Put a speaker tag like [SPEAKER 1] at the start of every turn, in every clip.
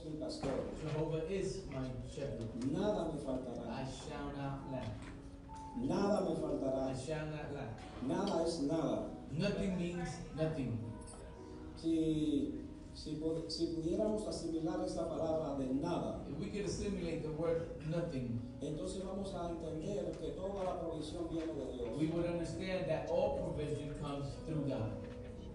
[SPEAKER 1] es mi pastor.
[SPEAKER 2] Jehovah is my shepherd.
[SPEAKER 1] Nada me
[SPEAKER 2] I
[SPEAKER 1] faltará.
[SPEAKER 2] shall not lack.
[SPEAKER 1] Nada me
[SPEAKER 2] I
[SPEAKER 1] faltará.
[SPEAKER 2] shall not lack.
[SPEAKER 1] Nada es nada.
[SPEAKER 2] Nothing means nothing.
[SPEAKER 1] Si pudiéramos asimilar esta palabra de nada,
[SPEAKER 2] If we could assimilate the word nothing,
[SPEAKER 1] entonces vamos a entender que toda la provisión viene de Dios.
[SPEAKER 2] we would understand that all provision comes through God.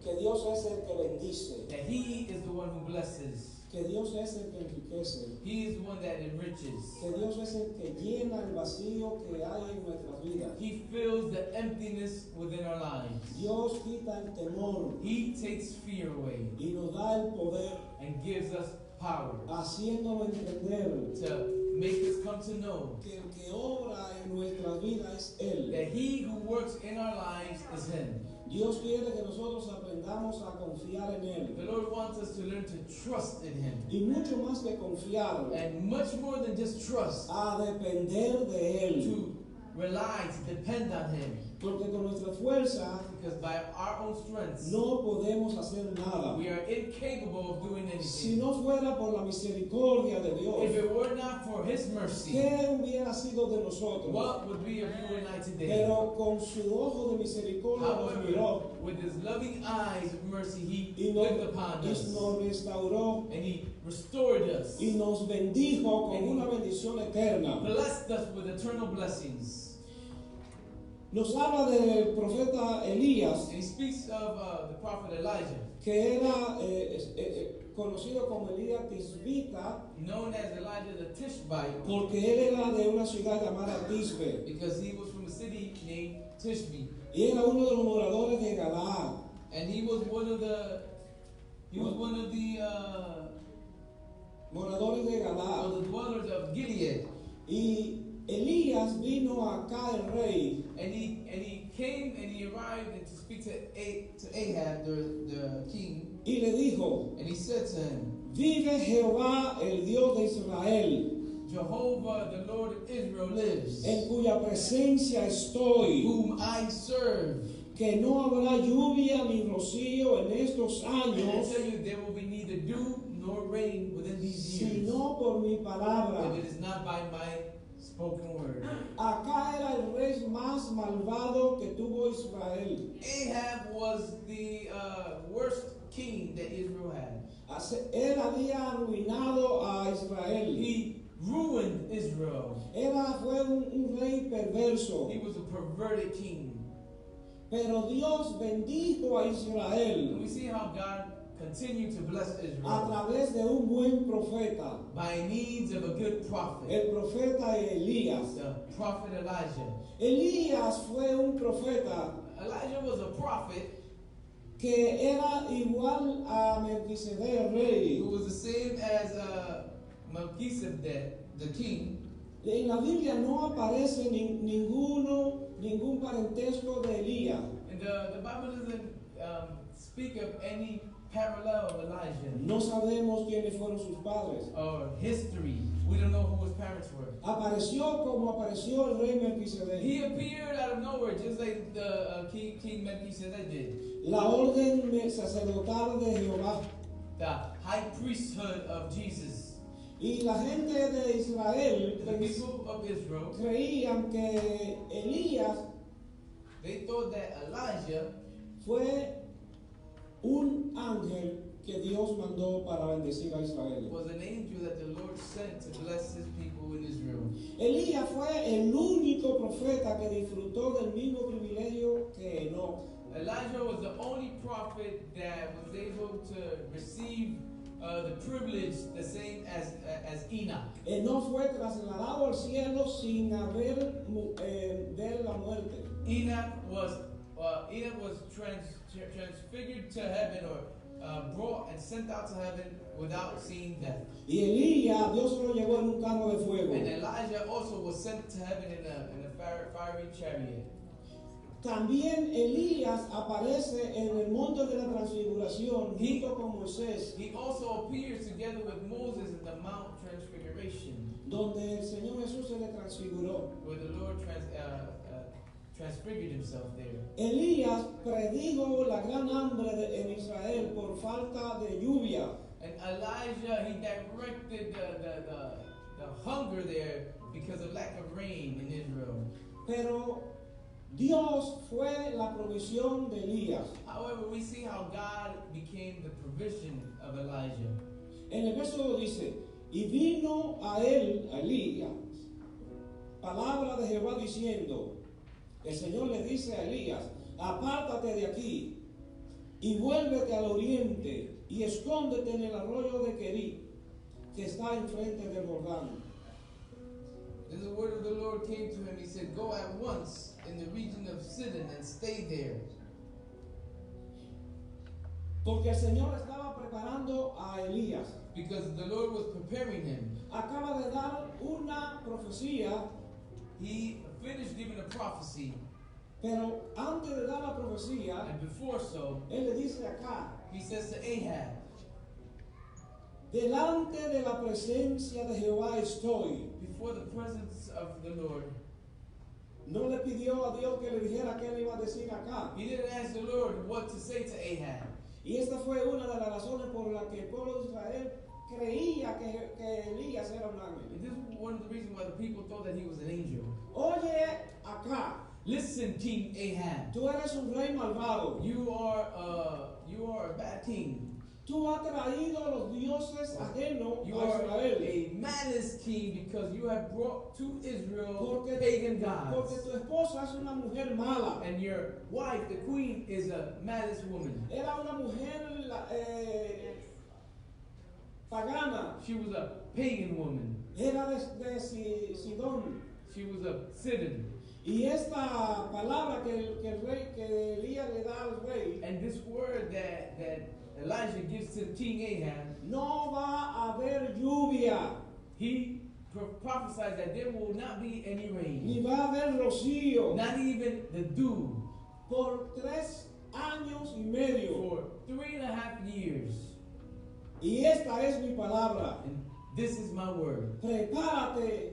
[SPEAKER 1] Que Dios es el que bendice.
[SPEAKER 2] That He is the one who blesses.
[SPEAKER 1] Que Dios es el que enriquece.
[SPEAKER 2] He is the one that enriches.
[SPEAKER 1] Que Dios es el que llena el vacío que hay en nuestras vidas.
[SPEAKER 2] He fills the emptiness within our lives.
[SPEAKER 1] Dios quita el temor
[SPEAKER 2] He takes fear away
[SPEAKER 1] y nos da el poder,
[SPEAKER 2] and gives us power
[SPEAKER 1] haciéndolo entender
[SPEAKER 2] to make us come to know
[SPEAKER 1] que el que obra en nuestras vidas es Él.
[SPEAKER 2] that He who works in our lives is Him.
[SPEAKER 1] Dios quiere que nosotros aprendamos a confiar en Él.
[SPEAKER 2] The Lord wants us to learn to trust in Him.
[SPEAKER 1] Y mucho más que confiar,
[SPEAKER 2] And much more than just trust,
[SPEAKER 1] a depender de Él.
[SPEAKER 2] to rely, to depend on Him.
[SPEAKER 1] Porque con nuestra fuerza
[SPEAKER 2] Because by our own strength,
[SPEAKER 1] no podemos hacer nada.
[SPEAKER 2] we are incapable of doing
[SPEAKER 1] Si
[SPEAKER 2] anything.
[SPEAKER 1] no fuera por la misericordia de
[SPEAKER 2] If
[SPEAKER 1] Dios,
[SPEAKER 2] it were not for His mercy,
[SPEAKER 1] ¿qué hubiera sido de nosotros?
[SPEAKER 2] what would be of you and I today?
[SPEAKER 1] Pero con su ojo de misericordia nos miró
[SPEAKER 2] However, with His loving eyes of mercy, He
[SPEAKER 1] y
[SPEAKER 2] looked upon
[SPEAKER 1] nos
[SPEAKER 2] us
[SPEAKER 1] restauró
[SPEAKER 2] and He restored us,
[SPEAKER 1] y nos bendijo con una bendición eterna.
[SPEAKER 2] blessed us with eternal blessings.
[SPEAKER 1] Nos habla del profeta Elías,
[SPEAKER 2] And He speaks of the prophet Elijah,
[SPEAKER 1] que era conocido como Elías Tisbita,
[SPEAKER 2] known as Elijah the Tishbite,
[SPEAKER 1] porque él era de una ciudad llamada Tisbe
[SPEAKER 2] because he was from a city named Tishbe,
[SPEAKER 1] y era uno de los moradores de Galaad.
[SPEAKER 2] and he was one of the
[SPEAKER 1] Moradores de Galaad.
[SPEAKER 2] dwellers of Gilead,
[SPEAKER 1] Y Elías vino acá el rey
[SPEAKER 2] and he came and he arrived and to speak to Ahab the king,
[SPEAKER 1] y le dijo:
[SPEAKER 2] and he said to him,
[SPEAKER 1] Vive Jehová, el Dios de Israel,
[SPEAKER 2] Jehovah the Lord of Israel lives,
[SPEAKER 1] en cuya presencia estoy,
[SPEAKER 2] whom I serve.
[SPEAKER 1] que no habrá lluvia ni rocío en estos
[SPEAKER 2] And I
[SPEAKER 1] años,
[SPEAKER 2] tell you, there will be neither dew nor rain within these years,
[SPEAKER 1] sino por mi palabra.
[SPEAKER 2] if it is not by my spoken word.
[SPEAKER 1] Acá era el rey más malvado que tuvo Israel.
[SPEAKER 2] Ahab was the worst king that Israel had.
[SPEAKER 1] Él había arruinado a Israel.
[SPEAKER 2] He ruined Israel.
[SPEAKER 1] Fue un rey perverso.
[SPEAKER 2] He was a perverted king.
[SPEAKER 1] Pero Dios bendijo a
[SPEAKER 2] And
[SPEAKER 1] Israel
[SPEAKER 2] we see how God continued to bless
[SPEAKER 1] a
[SPEAKER 2] Israel
[SPEAKER 1] través de un buen profeta,
[SPEAKER 2] by means of a good prophet,
[SPEAKER 1] el profeta Elías.
[SPEAKER 2] the prophet Elijah.
[SPEAKER 1] Elías fue un profeta
[SPEAKER 2] Elijah was a prophet
[SPEAKER 1] que era igual a Melquisedec, rey.
[SPEAKER 2] who was the same as Melchizedek, the king.
[SPEAKER 1] En la Biblia no aparece ningún parentesco de Elías.
[SPEAKER 2] And the Bible doesn't speak of any parallel of Elijah
[SPEAKER 1] No sabemos quiénes fueron sus padres.
[SPEAKER 2] or history. We don't know who his parents were.
[SPEAKER 1] Apareció como apareció el rey Melquisedec.
[SPEAKER 2] He appeared out of nowhere, just like the King Melchizedek did.
[SPEAKER 1] La orden sacerdotal de Jehová.
[SPEAKER 2] The high priesthood of Jesus.
[SPEAKER 1] Y la gente de Israel
[SPEAKER 2] The people of Israel,
[SPEAKER 1] creían que Elías
[SPEAKER 2] they thought that Elijah
[SPEAKER 1] fue un ángel que Dios mandó para bendecir a Israel.
[SPEAKER 2] was an angel that the Lord sent to bless his people in Israel.
[SPEAKER 1] Elías fue el único profeta que disfrutó del mismo privilegio que Enoch.
[SPEAKER 2] Elijah was the only prophet that was able to receive the privilege the same as Enoch.
[SPEAKER 1] Enoch fue trasladado al cielo sin haber ver la muerte.
[SPEAKER 2] Enoch was transfigured to heaven or brought and sent out to heaven without seeing death.
[SPEAKER 1] Y Elías, Dios se lo llevó en un carro de fuego.
[SPEAKER 2] And Elijah also was sent to heaven in a fiery chariot.
[SPEAKER 1] También Elías aparece en el monte de la transfiguración junto con Moisés,
[SPEAKER 2] He also appears together with Moses in the Mount Transfiguration,
[SPEAKER 1] donde el Señor Jesús se le transfiguró.
[SPEAKER 2] where the Lord transfigured himself there.
[SPEAKER 1] Elías predijo la gran hambre en Israel por falta de lluvia.
[SPEAKER 2] And Elijah, he directed the hunger there because of lack of rain in Israel.
[SPEAKER 1] Pero Dios fue la provisión de Elías.
[SPEAKER 2] However, we see how God became the provision of Elijah.
[SPEAKER 1] En el verso 2 dice, y vino a él, a Elías, palabra de Jehová diciendo, el Señor le dice a Elías, apártate de aquí y vuélvete al oriente y escóndete en el arroyo de Querí, que está enfrente del Jordán.
[SPEAKER 2] Then the word of the Lord came to him. He said, go at once in the region of Sidon and stay there.
[SPEAKER 1] Porque el Señor estaba preparando a Elías.
[SPEAKER 2] Because the Lord was preparing him.
[SPEAKER 1] Acaba de dar una profecía.
[SPEAKER 2] He finished giving a prophecy.
[SPEAKER 1] Pero antes de dar la profecía,
[SPEAKER 2] and before so,
[SPEAKER 1] él le dice acá,
[SPEAKER 2] he says to Ahab,
[SPEAKER 1] delante de la presencia de Jehová estoy.
[SPEAKER 2] Before the presence of the Lord.
[SPEAKER 1] No le pidió a Dios que le dijera qué le iba a decir acá.
[SPEAKER 2] He didn't ask the Lord what to say to Ahab.
[SPEAKER 1] Y esta fue una de las razones por las que el pueblo de Israel creía que Elías era un ángel.
[SPEAKER 2] And this is one of the reasons why the people thought that he was an angel.
[SPEAKER 1] Oye acá.
[SPEAKER 2] Listen, King Ahab.
[SPEAKER 1] Tú eres un rey malvado.
[SPEAKER 2] You are a bad king.
[SPEAKER 1] Tú has traído a los dioses ajenos
[SPEAKER 2] You
[SPEAKER 1] a
[SPEAKER 2] are
[SPEAKER 1] Israel.
[SPEAKER 2] a malice king because you have brought to Israel pagan gods.
[SPEAKER 1] Porque tu esposa es una mujer mala.
[SPEAKER 2] And your wife, the queen, is a malice woman.
[SPEAKER 1] Era una mujer pagana.
[SPEAKER 2] She was a pagan woman.
[SPEAKER 1] Era de Sidón.
[SPEAKER 2] She was a Sidon.
[SPEAKER 1] Y esta palabra que Elías le da al rey.
[SPEAKER 2] And this word that Elijah gives to King Ahab.
[SPEAKER 1] No va a haber lluvia.
[SPEAKER 2] He prophesies that there will not be any rain.
[SPEAKER 1] Ni va a haber rocío.
[SPEAKER 2] Not even the dew.
[SPEAKER 1] Por 3 años y medio.
[SPEAKER 2] For 3.5 years.
[SPEAKER 1] Y esta es mi palabra.
[SPEAKER 2] And this is my word.
[SPEAKER 1] Prepárate.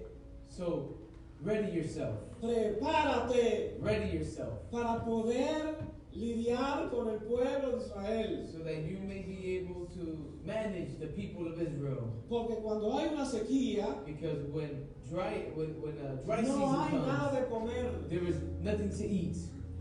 [SPEAKER 2] So, ready yourself.
[SPEAKER 1] Prepárate.
[SPEAKER 2] Ready yourself.
[SPEAKER 1] Para poder lidiar con el pueblo de Israel.
[SPEAKER 2] So that you may be able to manage the people of Israel.
[SPEAKER 1] Porque cuando hay una sequía,
[SPEAKER 2] because when dry
[SPEAKER 1] no
[SPEAKER 2] season
[SPEAKER 1] hay
[SPEAKER 2] comes,
[SPEAKER 1] nada de comer.
[SPEAKER 2] there is nothing to eat.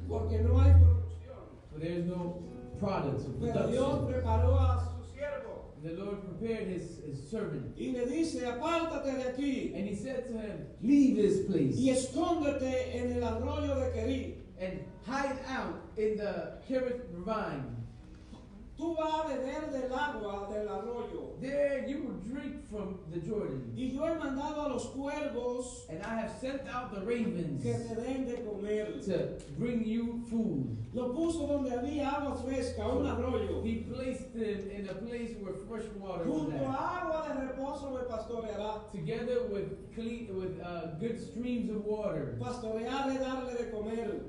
[SPEAKER 1] Porque no hay producción.
[SPEAKER 2] So there is no products of
[SPEAKER 1] Pero Dios
[SPEAKER 2] production.
[SPEAKER 1] preparó a su siervo.
[SPEAKER 2] The Lord prepared his servant.
[SPEAKER 1] Y le dice, apártate de aquí.
[SPEAKER 2] And he said to him, leave this place.
[SPEAKER 1] Y escóndete en el arroyo de Querí.
[SPEAKER 2] And hide out in the Kerith ravine.
[SPEAKER 1] Tú vas a beber del agua del arroyo.
[SPEAKER 2] There you will drink from the Jordan.
[SPEAKER 1] Y yo he mandado a los cuervos
[SPEAKER 2] And I have sent out the ravens
[SPEAKER 1] que te den de comer.
[SPEAKER 2] to bring you food.
[SPEAKER 1] Lo puso donde había agua fresca, un arroyo.
[SPEAKER 2] He placed them in a place where fresh water was
[SPEAKER 1] Junto a
[SPEAKER 2] at.
[SPEAKER 1] agua de reposo me pastoreará.
[SPEAKER 2] Together with good streams of water.
[SPEAKER 1] Pastorear es darle de comer.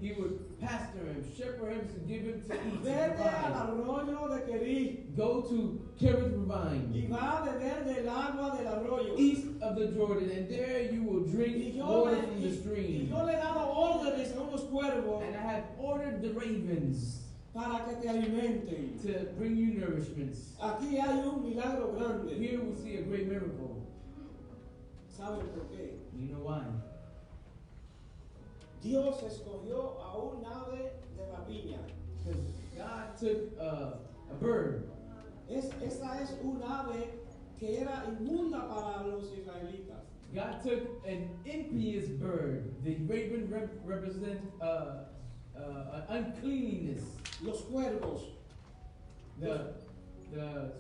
[SPEAKER 2] He would pastor him, shepherd him, to give him to eat.
[SPEAKER 1] Vete
[SPEAKER 2] To
[SPEAKER 1] al
[SPEAKER 2] provide.
[SPEAKER 1] arroyo de Querí.
[SPEAKER 2] Go to Kerith
[SPEAKER 1] Y
[SPEAKER 2] ravine,
[SPEAKER 1] va a beber del agua del arroyo.
[SPEAKER 2] east of the Jordan, and there you will
[SPEAKER 1] Y
[SPEAKER 2] drink
[SPEAKER 1] yo,
[SPEAKER 2] water
[SPEAKER 1] le,
[SPEAKER 2] from the
[SPEAKER 1] y
[SPEAKER 2] stream.
[SPEAKER 1] yo le he dado órdenes a unos cuervos
[SPEAKER 2] And I have ordered the ravens
[SPEAKER 1] para que te alimenten.
[SPEAKER 2] to bring you nourishments.
[SPEAKER 1] Aquí hay un milagro grande.
[SPEAKER 2] Here we see a great miracle.
[SPEAKER 1] ¿Saben por qué?
[SPEAKER 2] You know why?
[SPEAKER 1] Dios escogió a un ave de rapiña.
[SPEAKER 2] Because God took a bird.
[SPEAKER 1] Esa es un ave que era inmunda para los israelitas.
[SPEAKER 2] God took an impious bird. The raven represents an uncleanness.
[SPEAKER 1] Los cuervos.
[SPEAKER 2] The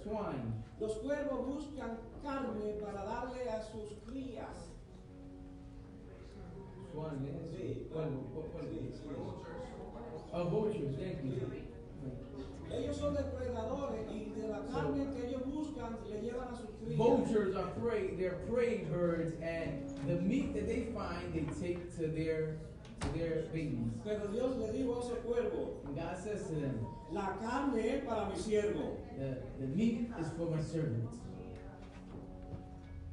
[SPEAKER 2] swine.
[SPEAKER 1] Los cuervos buscan carne para darle a sus crías.
[SPEAKER 2] Swine, yes.
[SPEAKER 1] Sí.
[SPEAKER 2] What is it?
[SPEAKER 1] Sí.
[SPEAKER 2] Vultures, thank you.
[SPEAKER 1] Ellos son depredadores y de la carne que ellos buscan le llevan a sus crías.
[SPEAKER 2] Vultures are prey, they're prey birds, and the meat that they find, they take to their babies.
[SPEAKER 1] Pero Dios le dijo a ese cuervo,
[SPEAKER 2] And God says to them,
[SPEAKER 1] la carne es para mi siervo.
[SPEAKER 2] the meat is for my servant.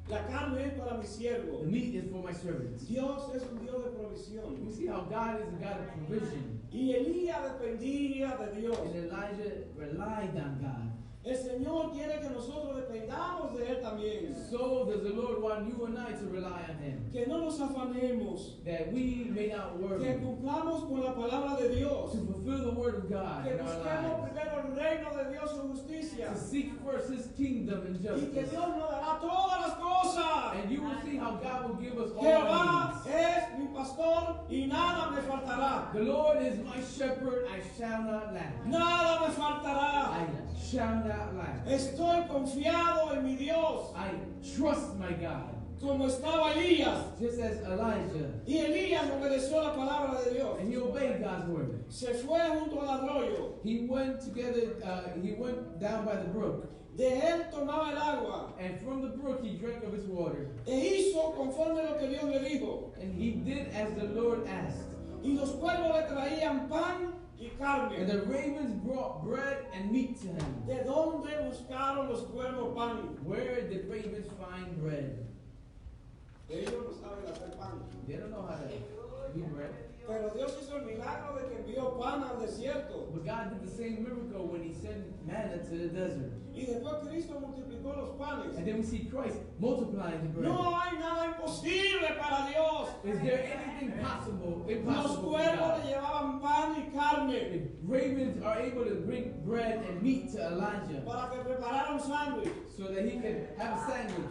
[SPEAKER 1] La carne es para mi siervo.
[SPEAKER 2] The meat is for my servant.
[SPEAKER 1] Dios es un Dios de provisión.
[SPEAKER 2] We see how God is a God of provision.
[SPEAKER 1] Y Elías dependía de Dios.
[SPEAKER 2] And Elijah relied on God.
[SPEAKER 1] El Señor quiere que nosotros dependamos de Él también.
[SPEAKER 2] So does the Lord want you and I to rely on Him.
[SPEAKER 1] Que no nos afanemos.
[SPEAKER 2] That we may not
[SPEAKER 1] Que
[SPEAKER 2] worry.
[SPEAKER 1] cumplamos con la palabra de Dios.
[SPEAKER 2] To fulfill the word of God
[SPEAKER 1] Que
[SPEAKER 2] in our
[SPEAKER 1] busquemos
[SPEAKER 2] lives.
[SPEAKER 1] primero el reino de Dios, su justicia.
[SPEAKER 2] To seek first His kingdom and
[SPEAKER 1] Y que
[SPEAKER 2] justice.
[SPEAKER 1] Dios nos dará todas las cosas.
[SPEAKER 2] And you will see how God will give us all
[SPEAKER 1] Jehová
[SPEAKER 2] our needs.
[SPEAKER 1] es mi pastor y nada me faltará.
[SPEAKER 2] The Lord is my shepherd, I shall not lack.
[SPEAKER 1] Nada me faltará.
[SPEAKER 2] I shall not lack.
[SPEAKER 1] Estoy confiado en mi Dios,
[SPEAKER 2] I trust my God.
[SPEAKER 1] como estaba Elías.
[SPEAKER 2] Just as Elijah.
[SPEAKER 1] Y Elías obedeció la palabra de Dios.
[SPEAKER 2] And he obeyed God's word.
[SPEAKER 1] Se fue junto al arroyo.
[SPEAKER 2] He went down by the brook.
[SPEAKER 1] De él tomaba el agua.
[SPEAKER 2] And from the brook he drank of its water.
[SPEAKER 1] E hizo conforme lo que Dios le dijo.
[SPEAKER 2] And he did as the Lord asked.
[SPEAKER 1] Y los cuervos le traían pan y carne.
[SPEAKER 2] And the ravens brought bread and meat to him.
[SPEAKER 1] ¿De dónde buscaron los cuervos pan?
[SPEAKER 2] Where did ravens find bread?
[SPEAKER 1] Ellos no saben hacer pan.
[SPEAKER 2] They don't know how to do bread.
[SPEAKER 1] Pero Dios hizo el milagro de que envió pan al desierto.
[SPEAKER 2] But God did the same miracle when he sent manna to the desert.
[SPEAKER 1] Y después Cristo multiplicó los panes.
[SPEAKER 2] And then we see Christ multiplying the bread.
[SPEAKER 1] No hay nada imposible para Dios.
[SPEAKER 2] Is there anything
[SPEAKER 1] Los
[SPEAKER 2] impossible for
[SPEAKER 1] cuervos
[SPEAKER 2] God?
[SPEAKER 1] le llevaban pan y carne
[SPEAKER 2] If ravens are able to bring bread and meat to Elijah
[SPEAKER 1] para que preparara un sándwich.
[SPEAKER 2] so that he could have a sandwich,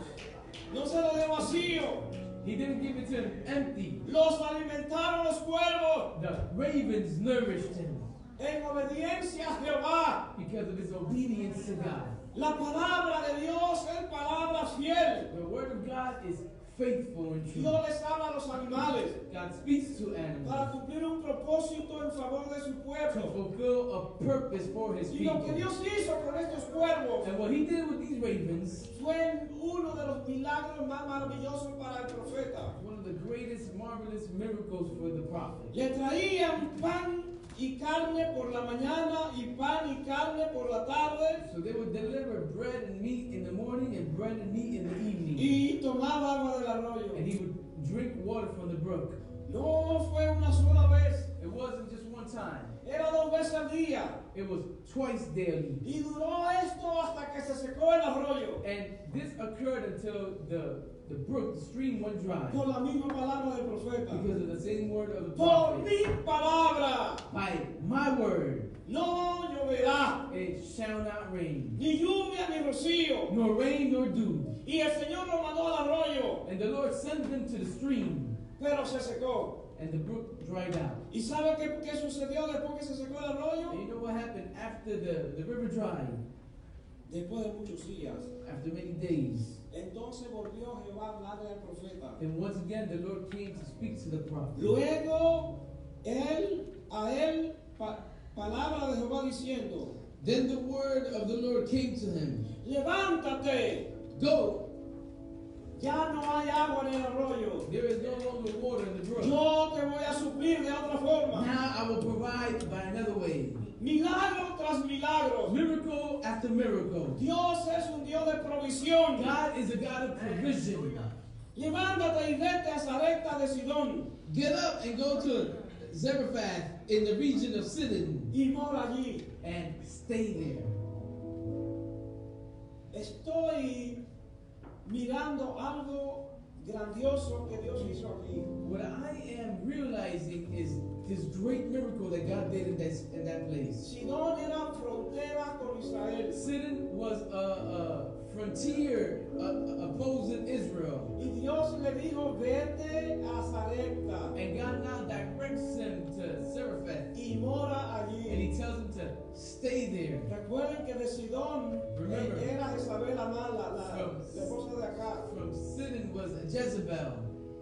[SPEAKER 1] No se lo dio vacío.
[SPEAKER 2] he didn't give it to him empty.
[SPEAKER 1] Los alimentaron los cuervos
[SPEAKER 2] The ravens nourished him
[SPEAKER 1] en obediencia a Jehová.
[SPEAKER 2] because of his obedience to God.
[SPEAKER 1] La palabra de Dios es palabra fiel.
[SPEAKER 2] The word of God is faithful and true.
[SPEAKER 1] Dios les habla a los animales
[SPEAKER 2] God speaks to
[SPEAKER 1] para
[SPEAKER 2] animals
[SPEAKER 1] cumplir un propósito en favor de su
[SPEAKER 2] to
[SPEAKER 1] pueblo.
[SPEAKER 2] fulfill a purpose for his
[SPEAKER 1] Y lo que
[SPEAKER 2] people.
[SPEAKER 1] Dios hizo con estos cuervos
[SPEAKER 2] And what he did with these ravens,
[SPEAKER 1] fue uno de los milagros más maravillosos para el profeta.
[SPEAKER 2] one of the greatest, marvelous miracles for the prophet.
[SPEAKER 1] Le traían pan y carne por la mañana y pan y carne por la tarde
[SPEAKER 2] So they would deliver bread and meat in the morning and bread and meat in the evening.
[SPEAKER 1] y tomaba agua del arroyo.
[SPEAKER 2] And he would drink water from the brook.
[SPEAKER 1] No fue una sola vez,
[SPEAKER 2] It wasn't just one time.
[SPEAKER 1] era 2 veces al día.
[SPEAKER 2] It was twice daily.
[SPEAKER 1] Y duró esto hasta que se secó el arroyo.
[SPEAKER 2] And this occurred until the brook, the stream went dry.
[SPEAKER 1] Por la misma palabra del profeta.
[SPEAKER 2] Because of the same word of the
[SPEAKER 1] Por
[SPEAKER 2] prophet.
[SPEAKER 1] mi palabra
[SPEAKER 2] By my word,
[SPEAKER 1] no lloverá,
[SPEAKER 2] it shall not rain,
[SPEAKER 1] ni lluvia ni rocío.
[SPEAKER 2] nor rain nor dew.
[SPEAKER 1] Y el Señor lo mandó al arroyo,
[SPEAKER 2] And the Lord sent them to the stream,
[SPEAKER 1] pero se secó.
[SPEAKER 2] and the brook dried out.
[SPEAKER 1] ¿Y sabe qué sucedió después que se secó el arroyo?
[SPEAKER 2] And you know what happened after the river dried?
[SPEAKER 1] Después de muchos días.
[SPEAKER 2] After many days.
[SPEAKER 1] Entonces volvió Jehová a hablarle al profeta.
[SPEAKER 2] And once again, the Lord came to speak to the prophet.
[SPEAKER 1] Luego palabra de Jehová diciendo,
[SPEAKER 2] Then the word of the Lord came to him.
[SPEAKER 1] levántate,
[SPEAKER 2] Go,
[SPEAKER 1] ya no hay agua en el arroyo.
[SPEAKER 2] there is no longer water in the brook.
[SPEAKER 1] Yo te voy a suplir de otra forma.
[SPEAKER 2] Now I will provide by another way.
[SPEAKER 1] Milagro tras milagro.
[SPEAKER 2] Miracle after miracle.
[SPEAKER 1] Dios es un Dios de provisión.
[SPEAKER 2] God is a God of provision.
[SPEAKER 1] Levántate y vete a Sarepta de Sidón
[SPEAKER 2] Get up and go to Zarephath in the region of Sidon
[SPEAKER 1] y mora allí.
[SPEAKER 2] and stay there.
[SPEAKER 1] Estoy mirando algo grandioso que Dios hizo aquí.
[SPEAKER 2] What I am realizing is this great miracle that God did in that place.
[SPEAKER 1] Sidón era frontera con Israel.
[SPEAKER 2] Sidon was a frontier opposing Israel.
[SPEAKER 1] Y Dios le dijo, vete a Sarepta
[SPEAKER 2] And God now directs him to Zarephath.
[SPEAKER 1] y mora
[SPEAKER 2] And
[SPEAKER 1] allí.
[SPEAKER 2] he tells him to stay there.
[SPEAKER 1] Recuerden que de Sidón
[SPEAKER 2] Remember.
[SPEAKER 1] era Isabel la mala, la
[SPEAKER 2] From-
[SPEAKER 1] esposa de acá.
[SPEAKER 2] From Sidon was Jezebel,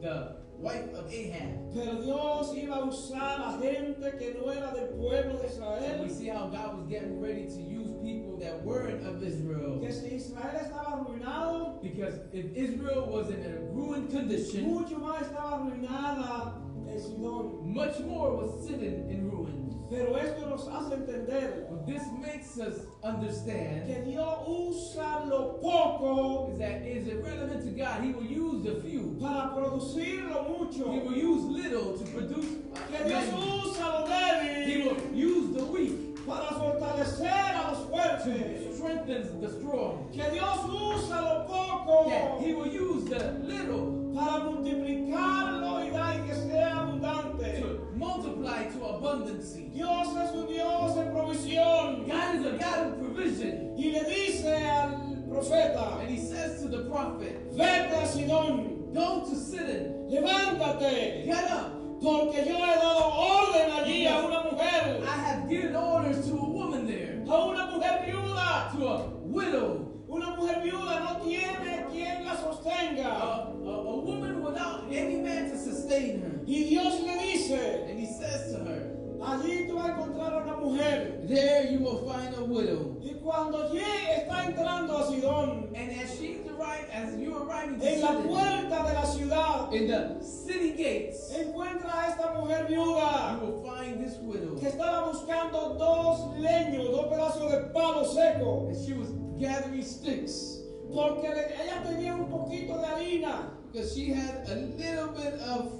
[SPEAKER 2] the wife of Ahab.
[SPEAKER 1] Pero Dios iba a usar a gente que no era del pueblo de
[SPEAKER 2] And we
[SPEAKER 1] Israel.
[SPEAKER 2] see how God was getting ready to use people that weren't of Israel.
[SPEAKER 1] Que si Israel estaba arruinado,
[SPEAKER 2] Because if Israel was in a ruined condition,
[SPEAKER 1] mucho más estaba arruinada en Sidón.
[SPEAKER 2] much more was Sidon in ruins.
[SPEAKER 1] Pero esto nos hace entender
[SPEAKER 2] What this makes us understand
[SPEAKER 1] que Dios usa lo poco
[SPEAKER 2] is that is irrelevant to God. He will use the few.
[SPEAKER 1] para producir lo
[SPEAKER 2] He
[SPEAKER 1] mucho.
[SPEAKER 2] will use little to produce
[SPEAKER 1] Que Dios
[SPEAKER 2] many.
[SPEAKER 1] usa lo
[SPEAKER 2] He
[SPEAKER 1] débil
[SPEAKER 2] will use the weak
[SPEAKER 1] para fortalecer a los
[SPEAKER 2] to
[SPEAKER 1] fuertes.
[SPEAKER 2] strengthen strengthens the strong.
[SPEAKER 1] Que Dios usa lo poco
[SPEAKER 2] That He will use the little
[SPEAKER 1] para multiplicarlo y dar y que sea abundante.
[SPEAKER 2] to multiply to abundancy.
[SPEAKER 1] Dios es un Dios de provisión.
[SPEAKER 2] God is a God of provision.
[SPEAKER 1] Y le dice al profeta,
[SPEAKER 2] And He says to the prophet,
[SPEAKER 1] vete a Sidón,
[SPEAKER 2] go to Sidon,
[SPEAKER 1] levántate,
[SPEAKER 2] get up.
[SPEAKER 1] porque yo he dado orden allí a una mujer,
[SPEAKER 2] I have given orders to a woman there,
[SPEAKER 1] a una mujer viuda.
[SPEAKER 2] to a widow,
[SPEAKER 1] Una mujer viuda no tiene quien la sostenga.
[SPEAKER 2] a woman without any man to sustain her.
[SPEAKER 1] Y Dios le dice,
[SPEAKER 2] And He says to her,
[SPEAKER 1] allí tú vas a encontrar a una mujer.
[SPEAKER 2] there you will find a widow.
[SPEAKER 1] Y cuando llegue, está entrando a Sidón,
[SPEAKER 2] And as you arriving to
[SPEAKER 1] en la
[SPEAKER 2] Sidon,
[SPEAKER 1] puerta de la ciudad,
[SPEAKER 2] in the city gates,
[SPEAKER 1] encuentra a esta mujer
[SPEAKER 2] you
[SPEAKER 1] viuda
[SPEAKER 2] will find this widow.
[SPEAKER 1] que estaba buscando dos leños, dos pedazos de palo seco,
[SPEAKER 2] And she was gathering sticks
[SPEAKER 1] porque ella tenía un poquito de harina,
[SPEAKER 2] because she had a little bit of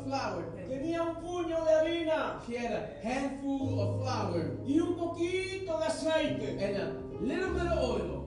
[SPEAKER 2] flour.
[SPEAKER 1] tenía un puño de harina
[SPEAKER 2] She had a handful of flour
[SPEAKER 1] y un poquito de aceite.
[SPEAKER 2] and a little bit of oil.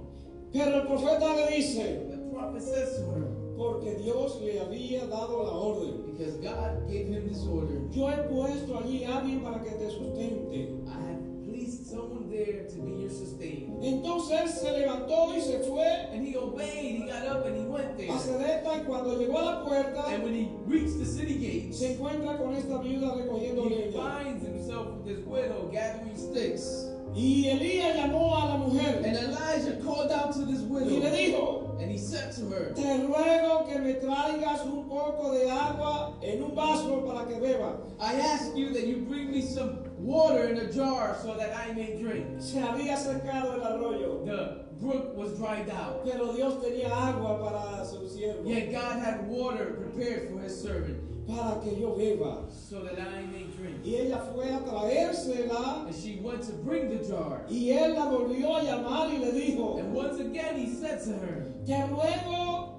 [SPEAKER 1] Pero el profeta le dice,
[SPEAKER 2] The prophet says to her,
[SPEAKER 1] porque Dios le había dado la orden.
[SPEAKER 2] because God gave him this order,
[SPEAKER 1] Yo he puesto allí a alguien para que te sustente.
[SPEAKER 2] I have placed someone there to be your sustainer.
[SPEAKER 1] Entonces él se levantó y se fue
[SPEAKER 2] And he obeyed, he got up and he went there.
[SPEAKER 1] a Sedeta, y cuando llegó a la puerta
[SPEAKER 2] And when he reached the city gates,
[SPEAKER 1] se encuentra con esta viuda recogiendo
[SPEAKER 2] he
[SPEAKER 1] leña.
[SPEAKER 2] finds himself with this widow gathering sticks.
[SPEAKER 1] Y Elías llamó a la mujer
[SPEAKER 2] And Elijah called out to this
[SPEAKER 1] y le
[SPEAKER 2] widow,
[SPEAKER 1] dijo,
[SPEAKER 2] and he said to her,
[SPEAKER 1] te ruego que me traigas un poco de agua en un vaso para que beba.
[SPEAKER 2] I ask you that you bring me some water in a jar so that I may drink.
[SPEAKER 1] Se había secado el arroyo,
[SPEAKER 2] The brook was dried out,
[SPEAKER 1] pero Dios tenía agua para su siervo,
[SPEAKER 2] yet God had water prepared for his servant
[SPEAKER 1] para que yo beba.
[SPEAKER 2] so that I may drink.
[SPEAKER 1] Y ella fue a traérsela,
[SPEAKER 2] And she went to bring the jar.
[SPEAKER 1] y él la volvió a llamar y le dijo,
[SPEAKER 2] And once again he said to her,
[SPEAKER 1] te ruego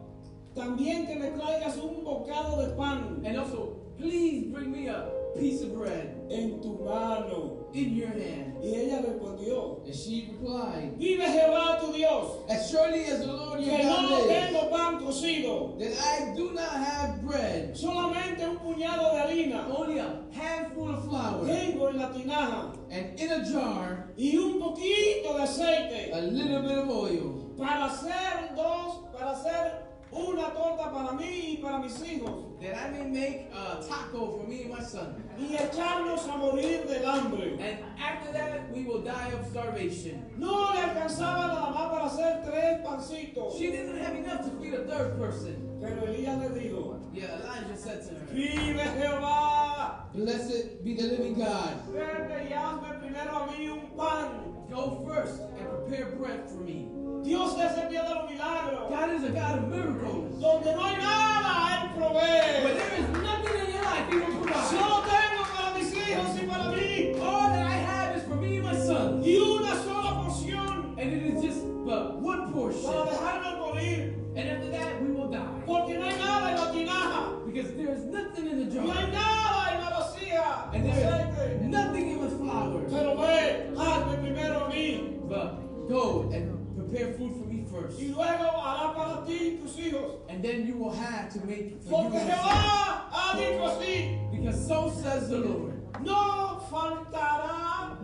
[SPEAKER 1] también que me traigas un bocado de pan
[SPEAKER 2] and also, please bring me a piece of bread
[SPEAKER 1] en tu mano.
[SPEAKER 2] in your hand.
[SPEAKER 1] Y ella respondió,
[SPEAKER 2] And she replied,
[SPEAKER 1] vive Jehová tu Dios,
[SPEAKER 2] as surely as the Lord your
[SPEAKER 1] que no
[SPEAKER 2] God lives,
[SPEAKER 1] tengo pan cocido,
[SPEAKER 2] that I do not have bread,
[SPEAKER 1] solamente un puñado de harina
[SPEAKER 2] only a handful of flour,
[SPEAKER 1] tengo en la tinaja,
[SPEAKER 2] and in a jar,
[SPEAKER 1] y un poquito de aceite
[SPEAKER 2] a little bit of oil,
[SPEAKER 1] para hacer una torta para mí y para mis hijos,
[SPEAKER 2] that I may make a taco for me and my son.
[SPEAKER 1] y echarnos a morir del hambre.
[SPEAKER 2] And after that, we will die of starvation.
[SPEAKER 1] No le alcanzaba nada más para hacer 3 pancitos.
[SPEAKER 2] She didn't have enough to feed a third person.
[SPEAKER 1] Pero Elías le dijo,
[SPEAKER 2] Yeah, Elijah said to her,
[SPEAKER 1] vive Jehová,
[SPEAKER 2] blessed be the living God.
[SPEAKER 1] vete y hazme primero a mí un pan.
[SPEAKER 2] Go first and prepare bread for me.
[SPEAKER 1] Dios es el Dios de los milagros.
[SPEAKER 2] God is a God of miracles.
[SPEAKER 1] Donde no hay nada, Él
[SPEAKER 2] When
[SPEAKER 1] provee.
[SPEAKER 2] there is nothing in your life, He will provide.
[SPEAKER 1] Solo tengo para mis hijos y para mí.
[SPEAKER 2] All that I have is for me and my son.
[SPEAKER 1] Y una sola porción
[SPEAKER 2] And it is just but one
[SPEAKER 1] para
[SPEAKER 2] portion.
[SPEAKER 1] dejarnos morir.
[SPEAKER 2] And after that, we will die.
[SPEAKER 1] Porque no hay nada en la tinaja.
[SPEAKER 2] Because there is nothing in the
[SPEAKER 1] No hay
[SPEAKER 2] jar.
[SPEAKER 1] nada en la vacía.
[SPEAKER 2] And there
[SPEAKER 1] Aceite.
[SPEAKER 2] is nothing in the flour.
[SPEAKER 1] Pero ve, hazme primero a mí.
[SPEAKER 2] But go and prepare food for me first.
[SPEAKER 1] Y luego hará para ti y tus hijos.
[SPEAKER 2] And then you will have to make for you
[SPEAKER 1] Porque
[SPEAKER 2] and your son.
[SPEAKER 1] Jehová ha dicho así.
[SPEAKER 2] Because so says the Lord.
[SPEAKER 1] No faltará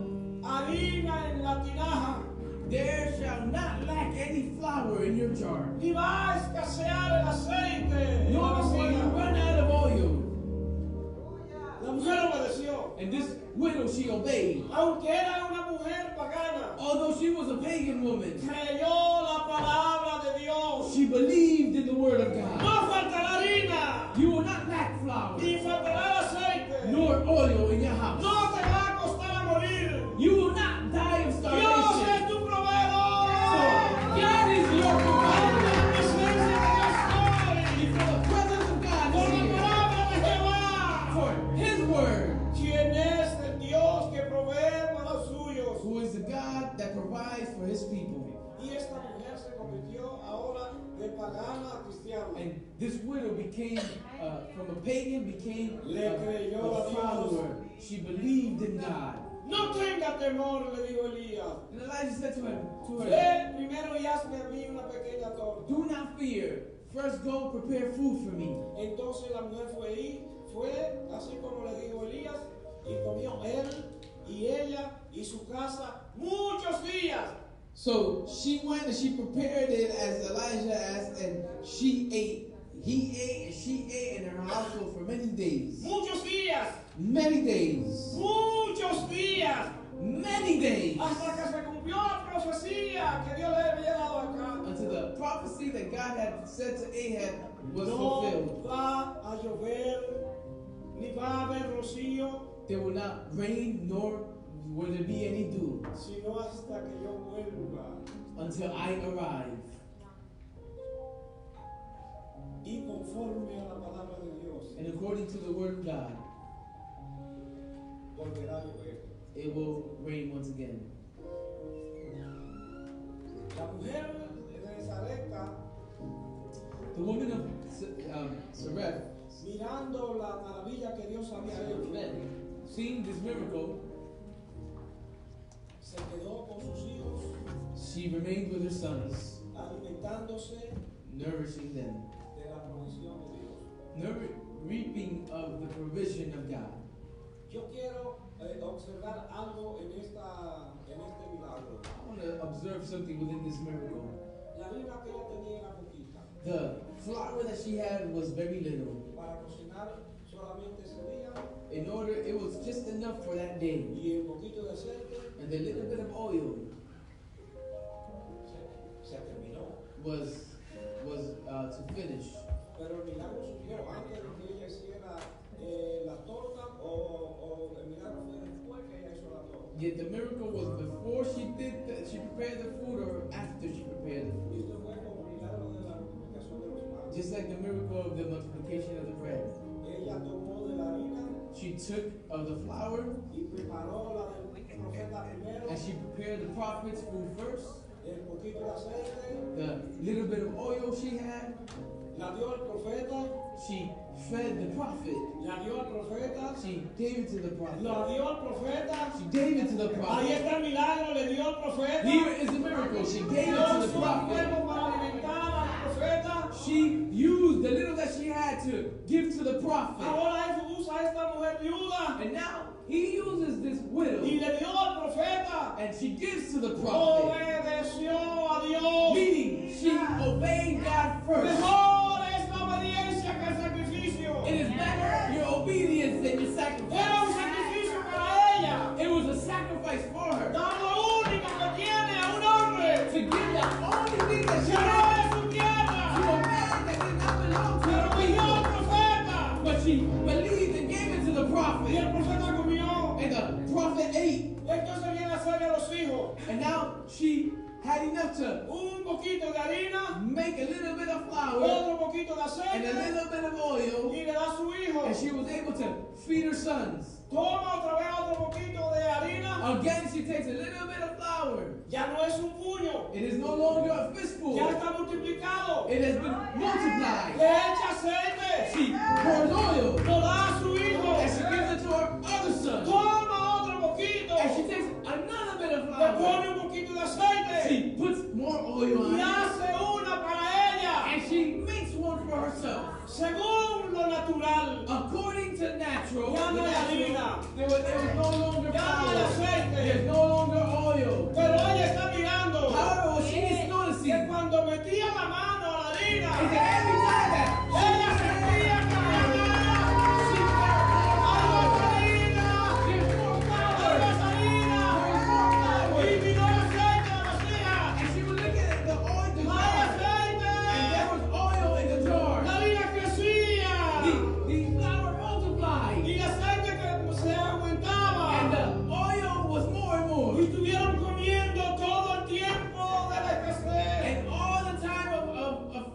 [SPEAKER 1] harina en la tinaja,
[SPEAKER 2] There shall not lack any flour in your jar.
[SPEAKER 1] ni va a escasear el aceite en la
[SPEAKER 2] Nor will you
[SPEAKER 1] vasija.
[SPEAKER 2] run out of oil.
[SPEAKER 1] La mujer obedeció,
[SPEAKER 2] And this widow, she obeyed.
[SPEAKER 1] aunque era una mujer pagana.
[SPEAKER 2] Although she was a pagan woman,
[SPEAKER 1] Creyó la palabra de Dios.
[SPEAKER 2] she believed in the word of God.
[SPEAKER 1] No faltará harina,
[SPEAKER 2] You will not lack flour,
[SPEAKER 1] ni faltará aceite.
[SPEAKER 2] nor oil in your house.
[SPEAKER 1] No te va a costar a morir.
[SPEAKER 2] You will not die of
[SPEAKER 1] Dios
[SPEAKER 2] starvation.
[SPEAKER 1] es tu proveedor.
[SPEAKER 2] God is your
[SPEAKER 1] Por
[SPEAKER 2] provider.
[SPEAKER 1] la presencia de Dios
[SPEAKER 2] And for the presence of God
[SPEAKER 1] por
[SPEAKER 2] is
[SPEAKER 1] la
[SPEAKER 2] here.
[SPEAKER 1] palabra de Jehová.
[SPEAKER 2] For His word,
[SPEAKER 1] ¿Quién es el Dios que provee para los suyos?
[SPEAKER 2] who is the God that provides for His people.
[SPEAKER 1] Y esta mujer se convirtió ahora de pagana a cristiana.
[SPEAKER 2] And this widow became, from a pagan, became
[SPEAKER 1] Le creyó
[SPEAKER 2] a
[SPEAKER 1] a Dios.
[SPEAKER 2] follower. She believed in God.
[SPEAKER 1] No tenga temor, le dijo Elías.
[SPEAKER 2] And Elijah said to her,
[SPEAKER 1] Ve primero y hazme a mí una pequeña torta.
[SPEAKER 2] do not fear. First go prepare food for me.
[SPEAKER 1] Entonces la mujer fue así como le dijo Elías, y comió él y ella y su casa muchos días.
[SPEAKER 2] So she went and she prepared it as Elijah asked, and she ate. He ate and she ate in her household for many days.
[SPEAKER 1] Muchos días.
[SPEAKER 2] Many days.
[SPEAKER 1] Muchos días.
[SPEAKER 2] Many days.
[SPEAKER 1] Hasta que se cumplió la profecía que Dios le había dado acá.
[SPEAKER 2] Until the prophecy that God had said to Ahab was
[SPEAKER 1] No
[SPEAKER 2] fulfilled.
[SPEAKER 1] va a llover, ni va a haber rocío,
[SPEAKER 2] There will not rain, nor will there be any dew,
[SPEAKER 1] sino hasta que yo vuelva.
[SPEAKER 2] until I arrive.
[SPEAKER 1] Y conforme a la palabra de Dios,
[SPEAKER 2] And according to the word of God,
[SPEAKER 1] volverá a llover.
[SPEAKER 2] it will rain once again.
[SPEAKER 1] La mujer de Zareta,
[SPEAKER 2] The woman of Sareph,
[SPEAKER 1] mirando la maravilla que Dios había hecho,
[SPEAKER 2] seeing this miracle,
[SPEAKER 1] se quedó con sus hijos,
[SPEAKER 2] she remained with her sons,
[SPEAKER 1] alimentándose
[SPEAKER 2] nourishing them,
[SPEAKER 1] de la provisión de Dios.
[SPEAKER 2] reaping of the provision of God.
[SPEAKER 1] Yo quiero observar algo en este milagro.
[SPEAKER 2] I want to observe something within this miracle.
[SPEAKER 1] La harina que ella tenía era poquita.
[SPEAKER 2] The flour that she had was very little.
[SPEAKER 1] Para cocinar solamente ese día.
[SPEAKER 2] In order, it was just enough for that day.
[SPEAKER 1] Y el poquito de aceite
[SPEAKER 2] And the little bit of oil
[SPEAKER 1] se terminó.
[SPEAKER 2] was to finish.
[SPEAKER 1] Pero el milagro surgió antes de que ella hiciera la torta o el milagro fue después que ella hizo la torta.
[SPEAKER 2] Yet the miracle was before she she prepared the food or after she prepared the
[SPEAKER 1] Y
[SPEAKER 2] food.
[SPEAKER 1] esto fue como el milagro de la multiplicación de los panes.
[SPEAKER 2] Just like the miracle of the multiplication of the bread.
[SPEAKER 1] Ella tomó de la harina
[SPEAKER 2] She took of the flour
[SPEAKER 1] y preparó la del profeta primero,
[SPEAKER 2] and she prepared the prophet's food first.
[SPEAKER 1] el poquito de aceite,
[SPEAKER 2] The little bit of oil she had,
[SPEAKER 1] la dio al profeta,
[SPEAKER 2] she fed the prophet.
[SPEAKER 1] la dio al profeta,
[SPEAKER 2] She gave it to the prophet.
[SPEAKER 1] la dio al profeta.
[SPEAKER 2] She gave it to the
[SPEAKER 1] Ahí
[SPEAKER 2] prophet.
[SPEAKER 1] está el milagro, le dio al profeta.
[SPEAKER 2] Here is the miracle. She gave it to
[SPEAKER 1] Dios
[SPEAKER 2] the
[SPEAKER 1] usó un
[SPEAKER 2] prophet.
[SPEAKER 1] fuego para alimentar al profeta.
[SPEAKER 2] She used the little that she had to give to the prophet.
[SPEAKER 1] Ahora él usa a esta mujer viuda
[SPEAKER 2] And now he uses this widow
[SPEAKER 1] y le dio al profeta.
[SPEAKER 2] and she gives to the prophet.
[SPEAKER 1] Obedeció a Dios.
[SPEAKER 2] Meaning she obeyed God first.
[SPEAKER 1] Mejor es la obediencia que el sacrificio.
[SPEAKER 2] It is better your obedience than your
[SPEAKER 1] Era
[SPEAKER 2] sacrifice.
[SPEAKER 1] un sacrificio para ella.
[SPEAKER 2] It was a sacrifice for her.
[SPEAKER 1] Dar lo único que tiene a un hombre.
[SPEAKER 2] To give the only thing that she
[SPEAKER 1] Que no
[SPEAKER 2] had
[SPEAKER 1] es su tierra.
[SPEAKER 2] to a man that did not belong to
[SPEAKER 1] Pero
[SPEAKER 2] her
[SPEAKER 1] le dio al
[SPEAKER 2] people.
[SPEAKER 1] profeta.
[SPEAKER 2] But she believed and gave it to the
[SPEAKER 1] Y
[SPEAKER 2] prophet.
[SPEAKER 1] el profeta comió.
[SPEAKER 2] And the prophet ate.
[SPEAKER 1] Entonces viene a hacerle a los hijos
[SPEAKER 2] And now she had enough to
[SPEAKER 1] un poquito de harina,
[SPEAKER 2] make a little bit of flour
[SPEAKER 1] otro poquito de
[SPEAKER 2] and a
[SPEAKER 1] aceite
[SPEAKER 2] little bit of oil.
[SPEAKER 1] y le da a su hijo.
[SPEAKER 2] And she was able to feed her sons.
[SPEAKER 1] Toma otra vez otro poquito de harina.
[SPEAKER 2] Again, she takes a little bit of flour.
[SPEAKER 1] Ya no es un puño,
[SPEAKER 2] It is no longer a fistful.
[SPEAKER 1] ya está multiplicado.
[SPEAKER 2] It has been multiplied.
[SPEAKER 1] Le echa aceite,
[SPEAKER 2] She pours oil
[SPEAKER 1] lo da a su hijo.
[SPEAKER 2] and she gives it to her other son.
[SPEAKER 1] Toma otro poquito,
[SPEAKER 2] And she takes another bit of
[SPEAKER 1] le
[SPEAKER 2] flour.
[SPEAKER 1] pone un poquito de aceite
[SPEAKER 2] She puts more oil on
[SPEAKER 1] y
[SPEAKER 2] it.
[SPEAKER 1] hace una para ella.
[SPEAKER 2] And she makes one for herself.
[SPEAKER 1] Según lo natural,
[SPEAKER 2] According to natural,
[SPEAKER 1] Ya no hay
[SPEAKER 2] there was no longer
[SPEAKER 1] ya no hay
[SPEAKER 2] flour.
[SPEAKER 1] aceite.
[SPEAKER 2] There's no longer oil.
[SPEAKER 1] Pero ella está mirando
[SPEAKER 2] However, what she is
[SPEAKER 1] que
[SPEAKER 2] noticing
[SPEAKER 1] cuando metía la mano a la harina,
[SPEAKER 2] is that every time that
[SPEAKER 1] ella sentía que la harina,
[SPEAKER 2] there's more flour,
[SPEAKER 1] y miró el aceite de las hijas.
[SPEAKER 2] and she was looking at the oil, the
[SPEAKER 1] No hay
[SPEAKER 2] jar, and there
[SPEAKER 1] aceite.
[SPEAKER 2] was oil in the jar.
[SPEAKER 1] La harina crecía
[SPEAKER 2] The flour multiplied,
[SPEAKER 1] y el aceite que se aumentaba.
[SPEAKER 2] and the oil was more and more.
[SPEAKER 1] Y estuvieron comiendo todo el tiempo de la escasez.
[SPEAKER 2] And all the time of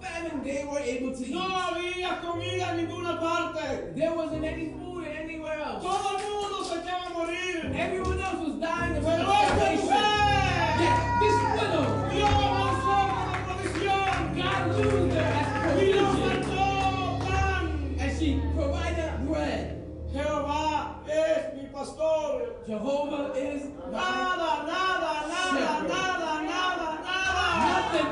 [SPEAKER 2] famine, they were able to
[SPEAKER 1] No
[SPEAKER 2] eat.
[SPEAKER 1] había comida en ninguna parte.
[SPEAKER 2] There wasn't any food anywhere else.
[SPEAKER 1] Todo el mundo se echaba a morir.
[SPEAKER 2] Everyone else was dying of
[SPEAKER 1] Pero esta
[SPEAKER 2] starvation.
[SPEAKER 1] mujer,
[SPEAKER 2] Yet this widow,
[SPEAKER 1] Dios la usó como provisión.
[SPEAKER 2] God used her as
[SPEAKER 1] Y nos
[SPEAKER 2] provision,
[SPEAKER 1] faltó pan.
[SPEAKER 2] and she provided bread.
[SPEAKER 1] Jehová es mi pastor.
[SPEAKER 2] Jehovah is my
[SPEAKER 1] Nada, nada, nada,
[SPEAKER 2] shepherd.
[SPEAKER 1] nada, nada, nada.
[SPEAKER 2] Nothing.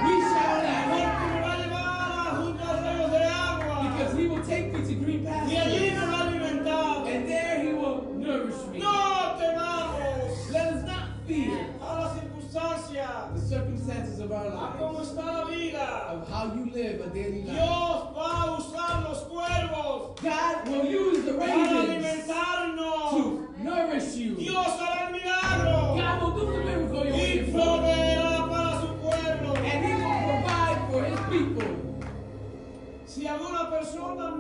[SPEAKER 2] We shall lack.
[SPEAKER 1] Porque me va a llevar junto a ríos de agua.
[SPEAKER 2] Because he will take me to green
[SPEAKER 1] Y allí me
[SPEAKER 2] pastures.
[SPEAKER 1] va a alimentar.
[SPEAKER 2] And there he will nourish me.
[SPEAKER 1] No temamos
[SPEAKER 2] Let us not fear
[SPEAKER 1] a las circunstancias,
[SPEAKER 2] the circumstances of our
[SPEAKER 1] a cómo
[SPEAKER 2] lives,
[SPEAKER 1] está la vida.
[SPEAKER 2] of how you live a daily life.
[SPEAKER 1] Dios va a usar los cuervos
[SPEAKER 2] God will use the
[SPEAKER 1] para
[SPEAKER 2] ravens
[SPEAKER 1] alimentarnos.
[SPEAKER 2] to nourish you.
[SPEAKER 1] Dios hará el milagro
[SPEAKER 2] God will do the miracle you're
[SPEAKER 1] y
[SPEAKER 2] waiting for.
[SPEAKER 1] proveerá para su pueblo.
[SPEAKER 2] And he will provide for his people.
[SPEAKER 1] Si alguna persona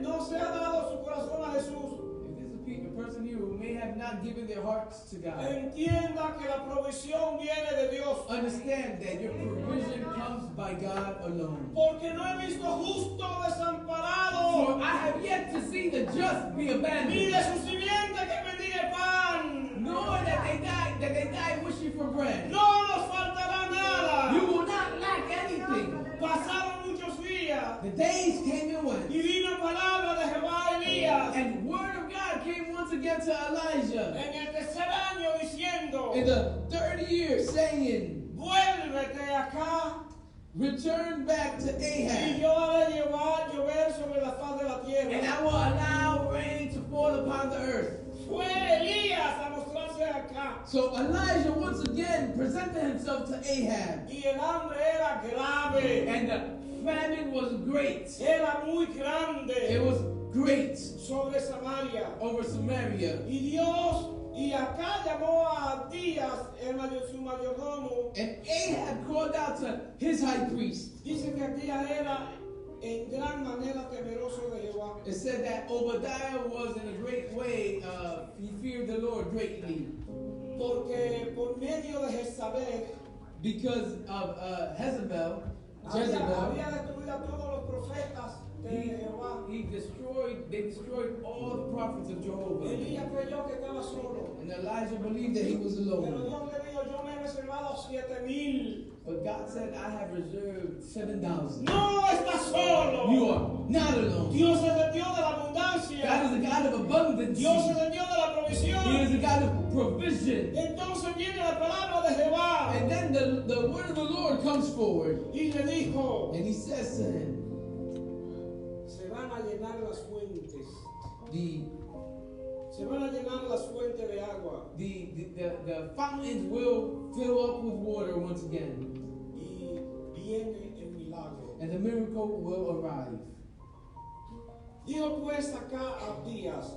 [SPEAKER 1] no se ha dado su corazón a Jesús,
[SPEAKER 2] If there's a person here who may have not given their hearts to God,
[SPEAKER 1] entienda que la provisión viene de Dios.
[SPEAKER 2] understand that your provision comes by God alone.
[SPEAKER 1] Porque no he visto justo
[SPEAKER 2] For
[SPEAKER 1] desamparado,
[SPEAKER 2] I have yet to see the just be
[SPEAKER 1] ni
[SPEAKER 2] abandoned,
[SPEAKER 1] de su simiente que mendigue pan.
[SPEAKER 2] nor that they die wishing for bread.
[SPEAKER 1] No nos faltará nada.
[SPEAKER 2] You will not lack anything.
[SPEAKER 1] Pasaron muchos días
[SPEAKER 2] The days came and went,
[SPEAKER 1] y vino palabra de Jehová a Elías
[SPEAKER 2] and word of God came once again to Elijah
[SPEAKER 1] en el tercer año diciendo,
[SPEAKER 2] in the third year, saying,
[SPEAKER 1] vuélvete acá
[SPEAKER 2] return back to
[SPEAKER 1] y
[SPEAKER 2] Ahab,
[SPEAKER 1] yo haré llover sobre la faz de la
[SPEAKER 2] and
[SPEAKER 1] tierra.
[SPEAKER 2] I will allow rain to fall upon the earth.
[SPEAKER 1] Fue Elías a mostrarse acá
[SPEAKER 2] So Elijah once again presented himself to Ahab,
[SPEAKER 1] y el hambre era grave,
[SPEAKER 2] and the famine was great.
[SPEAKER 1] era muy grande
[SPEAKER 2] It was great
[SPEAKER 1] sobre Samaria.
[SPEAKER 2] over Samaria.
[SPEAKER 1] Y Dios, y acá llamó a Díaz, su mayordomo.
[SPEAKER 2] And Ahab called out to his high priest.
[SPEAKER 1] Dice que Díaz era en gran manera temeroso de Jehová.
[SPEAKER 2] It said that Obadiah was in a great way, he feared the Lord greatly
[SPEAKER 1] Porque por medio de Jezabel
[SPEAKER 2] because of Jezebel.
[SPEAKER 1] había destruido a todos los profetas de Jehová.
[SPEAKER 2] They destroyed all the prophets of Jehovah.
[SPEAKER 1] Elías creyó que estaba solo.
[SPEAKER 2] And Elijah believed that he was
[SPEAKER 1] Pero
[SPEAKER 2] alone.
[SPEAKER 1] Dios le dijo, yo me he reservado 7,000.
[SPEAKER 2] But God said, I have reserved 7,000.
[SPEAKER 1] No estás solo.
[SPEAKER 2] You are not alone.
[SPEAKER 1] Dios es el Dios de la abundancia.
[SPEAKER 2] God is a God of abundance.
[SPEAKER 1] Dios es el Dios de la provisión.
[SPEAKER 2] He is a God of provision.
[SPEAKER 1] Entonces viene la palabra de Jehová
[SPEAKER 2] And then the word of the Lord comes forward.
[SPEAKER 1] y le dijo,
[SPEAKER 2] And he says to him,
[SPEAKER 1] se van a llenar las fuentes.
[SPEAKER 2] the
[SPEAKER 1] Se van a llenar las fuentes de agua.
[SPEAKER 2] the fountains will fill up with water once again.
[SPEAKER 1] Y viene el milagro.
[SPEAKER 2] And the miracle will arrive.
[SPEAKER 1] Dijo pues acá a Díaz,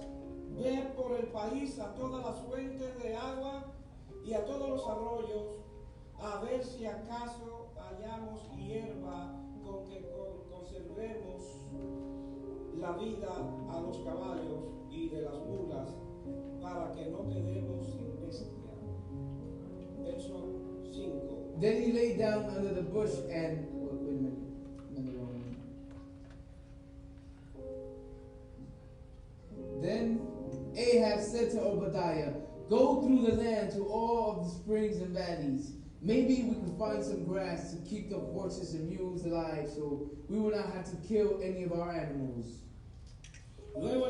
[SPEAKER 1] ve por el país a todas las fuentes de agua y a todos los arroyos, a ver si acaso hallamos hierba con que conservemos la vida a los caballos y de las mulas, para que no quedemos sin bestia. Verso 5.
[SPEAKER 2] Then he lay down under the bush and wait a minute. Another one. Then Ahab said to Obadiah, go through the land to all of the springs and valleys. Maybe we can find some grass to keep the horses and mules alive, so we will not have to kill any of our animals.
[SPEAKER 1] Luego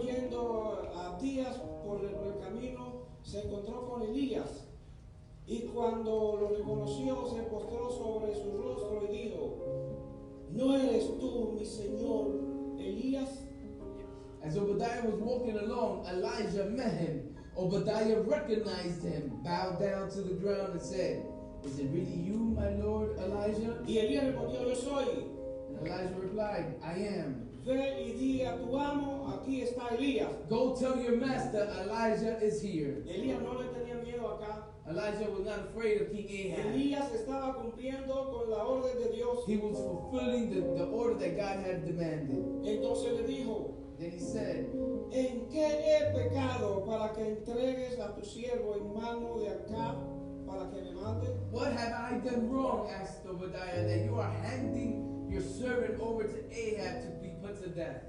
[SPEAKER 1] yendo a Díaz por el camino, se encontró con Elías, y cuando lo reconoció se postró sobre su rostro y dijo, ¿no eres tú mi señor Elías?
[SPEAKER 2] As Obadiah was walking along, Elijah met him. Obadiah recognized him, bowed down to the ground and said, is it really you, my Lord Elijah?
[SPEAKER 1] Y Elías respondió, yo soy.
[SPEAKER 2] And Elijah replied, I am.
[SPEAKER 1] Ve y di a tu amo, aquí está Elías.
[SPEAKER 2] Go tell your master Elijah is here.
[SPEAKER 1] Elías no le tenía miedo acá.
[SPEAKER 2] Elijah was not afraid of King Ahab.
[SPEAKER 1] Elías estaba cumpliendo con la orden de Dios.
[SPEAKER 2] He was fulfilling the order that God had demanded.
[SPEAKER 1] Entonces le dijo,
[SPEAKER 2] Then he said,
[SPEAKER 1] ¿en qué he pecado para que entregues a tu siervo en mano de acá para que me mate?
[SPEAKER 2] what have I done wrong, asked Obadiah, that you are handing your servant over to Ahab to be put to death?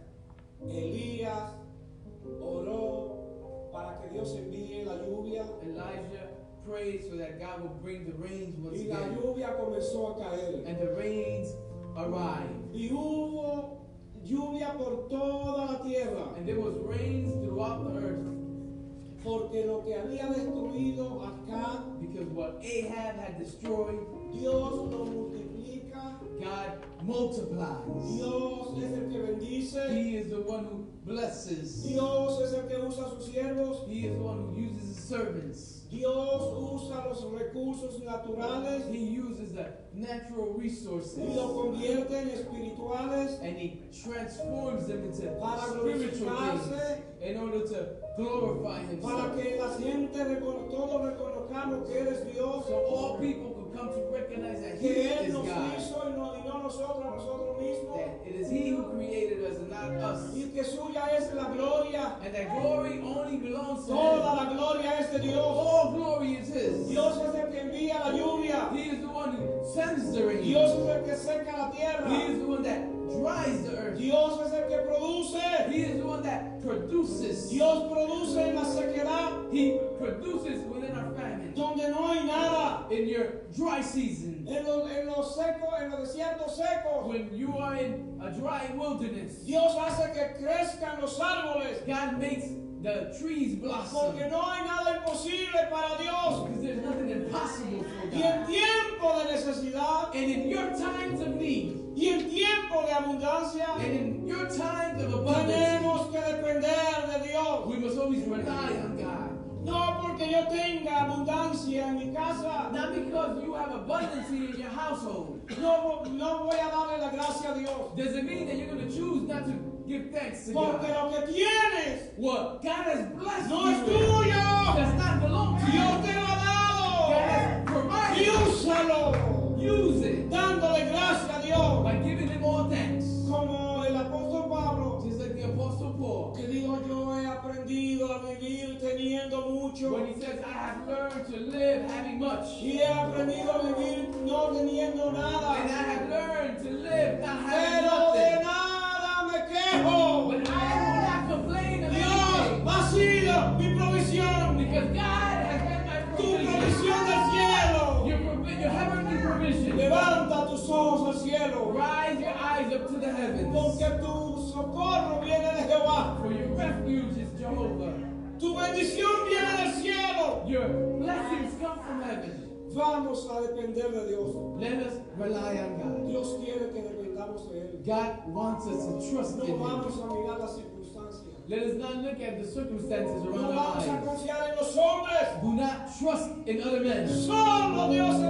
[SPEAKER 1] Elías oró para que Dios envíe la lluvia
[SPEAKER 2] Elijah prayed so that God would bring the rains once
[SPEAKER 1] y la
[SPEAKER 2] again.
[SPEAKER 1] lluvia comenzó a caer.
[SPEAKER 2] And the rains arrived.
[SPEAKER 1] Y hubo lluvia por toda la tierra.
[SPEAKER 2] And there was rains throughout the earth.
[SPEAKER 1] Porque lo que había destruido acá,
[SPEAKER 2] Because what Ahab had destroyed,
[SPEAKER 1] Dios lo multiplica.
[SPEAKER 2] God multiplies.
[SPEAKER 1] Dios es el que bendice.
[SPEAKER 2] He is the one who blesses.
[SPEAKER 1] Dios es el que usa a sus siervos.
[SPEAKER 2] He is the one who uses his servants.
[SPEAKER 1] Dios usa los recursos naturales
[SPEAKER 2] He uses the natural resources
[SPEAKER 1] y los convierte en espirituales
[SPEAKER 2] and he transforms them into
[SPEAKER 1] para
[SPEAKER 2] spiritual things
[SPEAKER 1] glorificarse,
[SPEAKER 2] in order to glorify
[SPEAKER 1] para
[SPEAKER 2] himself.
[SPEAKER 1] que la gente, todos reconozcamos que Él es Dios,
[SPEAKER 2] So all people could come to recognize that he
[SPEAKER 1] que Él
[SPEAKER 2] is
[SPEAKER 1] nos
[SPEAKER 2] God.
[SPEAKER 1] hizo y no nosotros mismos,
[SPEAKER 2] That it is he who created us and not us.
[SPEAKER 1] y que suya es la gloria.
[SPEAKER 2] And that glory only belongs to
[SPEAKER 1] Toda
[SPEAKER 2] him.
[SPEAKER 1] la gloria es de Dios.
[SPEAKER 2] All glory is his.
[SPEAKER 1] Dios es el que envía la lluvia.
[SPEAKER 2] He is the one who sends the rain.
[SPEAKER 1] Dios es el que seca la tierra.
[SPEAKER 2] He is the one that dries the earth.
[SPEAKER 1] Dios es el que produce.
[SPEAKER 2] He is the one that produces.
[SPEAKER 1] Dios produce en la sequedad
[SPEAKER 2] He produces within our famine.
[SPEAKER 1] donde no hay nada.
[SPEAKER 2] In your dry season,
[SPEAKER 1] En los secos, en los desiertos secos.
[SPEAKER 2] when you are in a dry wilderness,
[SPEAKER 1] Dios hace que crezcan los árboles.
[SPEAKER 2] God makes the trees blossom.
[SPEAKER 1] Porque no hay nada imposible para Dios.
[SPEAKER 2] Because there's nothing impossible for
[SPEAKER 1] Y en
[SPEAKER 2] God.
[SPEAKER 1] tiempo de necesidad
[SPEAKER 2] And in your times of need,
[SPEAKER 1] y en tiempo de abundancia,
[SPEAKER 2] and in your times of abundance,
[SPEAKER 1] tenemos que depender de Dios.
[SPEAKER 2] we must always rely on God.
[SPEAKER 1] No porque yo tenga abundancia en mi casa.
[SPEAKER 2] Not because you have abundance in your household.
[SPEAKER 1] No voy a darle la gracia a Dios.
[SPEAKER 2] Doesn't mean that you're going to choose not to give thanks to
[SPEAKER 1] Porque
[SPEAKER 2] God.
[SPEAKER 1] lo que tienes
[SPEAKER 2] What God has blessed
[SPEAKER 1] no
[SPEAKER 2] you
[SPEAKER 1] es
[SPEAKER 2] with
[SPEAKER 1] tuyo.
[SPEAKER 2] does not belong to you.
[SPEAKER 1] Dios te lo ha
[SPEAKER 2] God
[SPEAKER 1] dado.
[SPEAKER 2] has provided.
[SPEAKER 1] Y úsalo.
[SPEAKER 2] Use it
[SPEAKER 1] Dándole gracia a Dios.
[SPEAKER 2] by giving him all thanks.
[SPEAKER 1] Como el apóstol Pablo,
[SPEAKER 2] Just like the Apostle Paul,
[SPEAKER 1] que dijo, yo he aprendido a vivir teniendo mucho.
[SPEAKER 2] when he says, I have learned to live having much,
[SPEAKER 1] Y he aprendido a vivir no teniendo
[SPEAKER 2] and I
[SPEAKER 1] nada.
[SPEAKER 2] have learned to live not having
[SPEAKER 1] Pero de
[SPEAKER 2] nothing.
[SPEAKER 1] nada me quejo.
[SPEAKER 2] But I will not complain of
[SPEAKER 1] Dios
[SPEAKER 2] anything,
[SPEAKER 1] ha sido mi provisión.
[SPEAKER 2] because God has been my
[SPEAKER 1] Tu
[SPEAKER 2] provision.
[SPEAKER 1] provisión del cielo.
[SPEAKER 2] Your heavenly provision.
[SPEAKER 1] Levanta tus ojos al cielo.
[SPEAKER 2] Rise your eyes up to the heavens,
[SPEAKER 1] Porque tu socorro viene de Jehová.
[SPEAKER 2] for your refuge is Jehovah.
[SPEAKER 1] Tu bendición viene del cielo.
[SPEAKER 2] Your blessings come from heaven.
[SPEAKER 1] Vamos a depender de Dios.
[SPEAKER 2] Let us rely on God.
[SPEAKER 1] Dios quiere que dependamos de Él.
[SPEAKER 2] God wants us to trust
[SPEAKER 1] No
[SPEAKER 2] in Him.
[SPEAKER 1] vamos a mirar las circunstancias.
[SPEAKER 2] Let us not look at the circumstances
[SPEAKER 1] No
[SPEAKER 2] around our
[SPEAKER 1] vamos a
[SPEAKER 2] lives.
[SPEAKER 1] confiar en los hombres.
[SPEAKER 2] Do not trust in other men.
[SPEAKER 1] Solo Dios